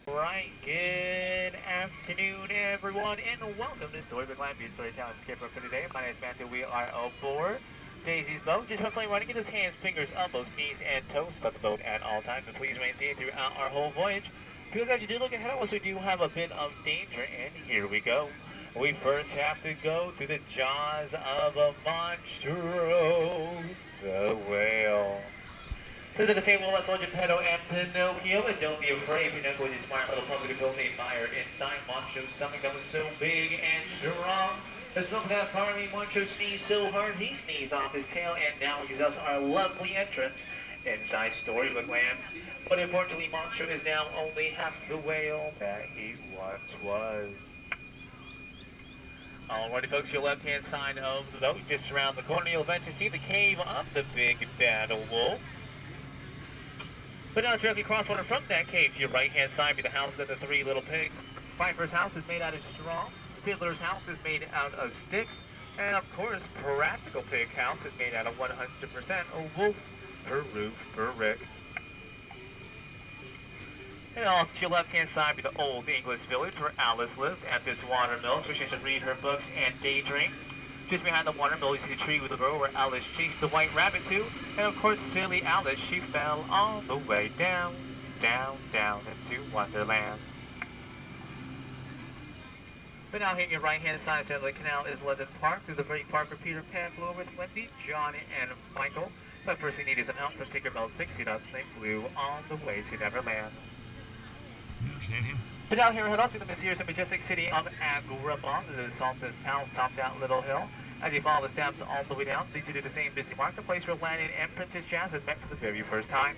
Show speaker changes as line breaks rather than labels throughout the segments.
Right, good afternoon everyone, and welcome to Storybook Land View Storytelling Skipper for today. My name is Matthew. We are aboard Daisy's boat, just hopefully running in his hands, fingers, elbows, knees, and toes about the boat at all times. And please remain safe throughout our whole voyage. Because as you do look ahead of us, we do have a bit of danger, and here we go. We first have to go through the jaws of a monstro, the whale. To the table, let's hold Geppetto and Pinocchio, and don't be afraid. Pinocchio is a smart little puppy to build a fire inside Montro's stomach that was so big and strong. The smoke of that fire made Monstro sneeze so hard he sneezed off his tail, and now gives us our lovely entrance inside Storybook Land. But unfortunately, Monstro is now only half the whale that he once was. Alrighty folks, your left-hand side of the boat, just around the corner, you'll eventually see the cave of the big bad wolf. But now directly across water from that cave to your right-hand side be the house of the three little pigs. Piper's house is made out of straw. Fiddler's house is made out of sticks. And of course, Practical Pig's house is made out of 100% a wolf per roof per rick. And off to your left-hand side be the old English village where Alice lives at this watermill, so she should read her books and daydream. Just behind the watermill, you see the tree with the girl where Alice chased the white rabbit to. And of course, silly Alice, she fell all the way down, down, down into Wonderland. But now hitting your right-hand side of the canal is London Park. Through the very park where Peter Pan flew over with Wendy, John, and Michael. But first they needed some help from Tinkerbell's pixie dust, and they flew all the way to Neverland. But down here, head up to the mysterious and majestic city of Agrabah, the Salted Palace topped out Little Hill. As you follow the steps all the way down, leads you to the same busy marketplace where Aladdin and Princess Jasmine met for the very first time.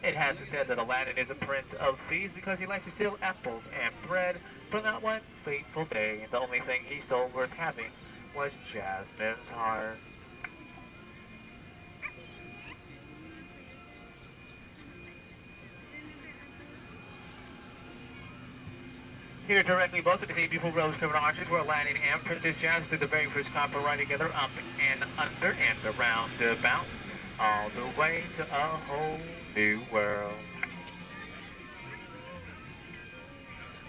It has been said that Aladdin is a prince of thieves because he likes to steal apples and bread from that one fateful day. The only thing he stole worth having was Jasmine's heart. Here directly above the same beautiful rose-covered arches where Aladdin and Princess Jasmine did the very first copper ride together up and under and around about, all the way to a whole new world.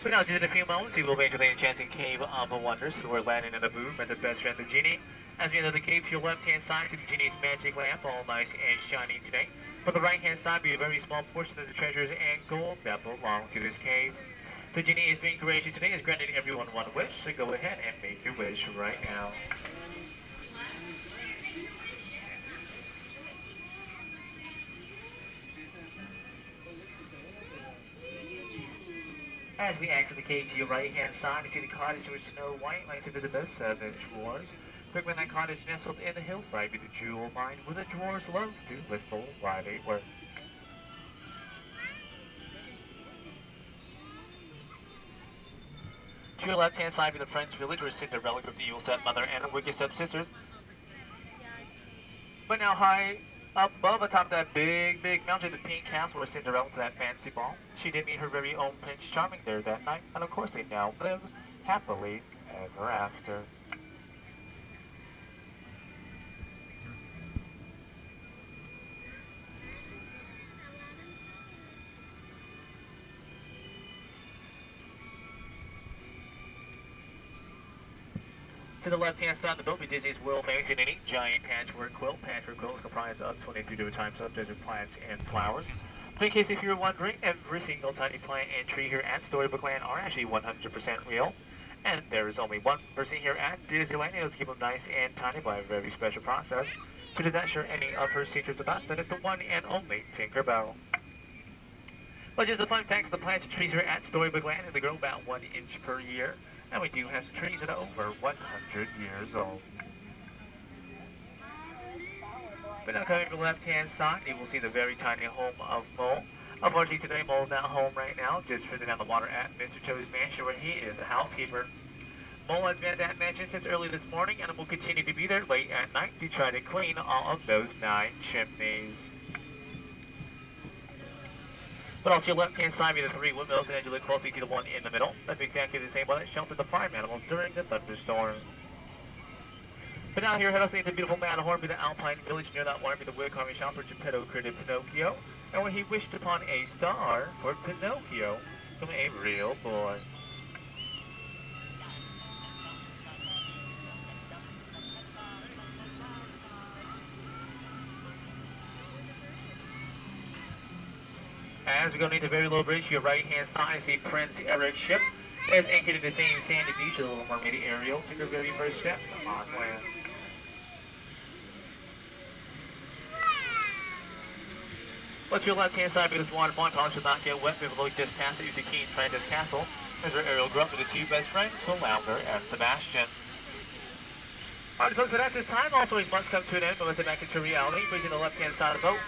So now, just in a few moments, we will enter the enchanting Cave of Wonders, where Aladdin and Abu met the best friend, the genie. As we enter the cave, to your left-hand side, see the genie's magic lamp, all nice and shiny today. For the right-hand side, be a very small portion of the treasures and gold that belong to this cave. The genie is being gracious today, is granting everyone one wish, so go ahead and make your wish right now. As we exit the cave to your right-hand side, you see the cottage where Snow White lies into the best 7 drawers. Quick when that cottage nestled in the hillside be the jewel mine where the drawers love to whistle while they work. To your left-hand side be the French village where Cinderella with the evil stepmother and her wicked stepsisters. But now high up above atop that big mountain, the pink castle where Cinderella to that fancy ball. She did meet her very own Prince Charming there that night, and of course they now live happily ever after. To the left-hand side of the boat be Disney's world-famous and unique giant patchwork quilt. Patchwork quilt is comprised of 23 different types of desert plants and flowers. But in case if you're wondering, every single tiny plant and tree here at Storybook Land are actually 100% real. And there is only one person here at Disneyland able to keep them nice and tiny by a very special process. So does not share any of her secrets with us, that is the one and only Tinkerbell. But just a fun fact, the plants and trees here at Storybook Land, they grow about 1 inch per year. And we do have trees that are over 100 years old. But now coming from the left-hand side, you will see the very tiny home of Mole. Unfortunately today, Mole is not home right now, just visiting on the water at Mr. Toad's mansion where he is the housekeeper. Mole has been at that mansion since early this morning and will continue to be there late at night to try to clean all of those 9 chimneys. But also your left-hand side be the 3 windmills, and as you look closely to the one in the middle, that's exactly the same one that sheltered the farm animals during the thunderstorm. But now here, head us into the beautiful Matterhorn, be the Alpine village near that water, be the wood carving shop where Geppetto created Pinocchio, and where he wished upon a star for Pinocchio welcome a real boy. As we go into the very low bridge, your right-hand side, see Prince Eric ship. It's anchored in the same sandy beach, a Little Mermaid Ariel. Take your very first steps on land. What's your left-hand side because water point polish will not get wet. We have a look just past it. Use the key and try this castle. There's our Ariel grew up with the two best friends, Flounder and Sebastian. Alright folks, but at this time, all stories must come to an end, but let's get back into reality. Bridging the left-hand side of the boat.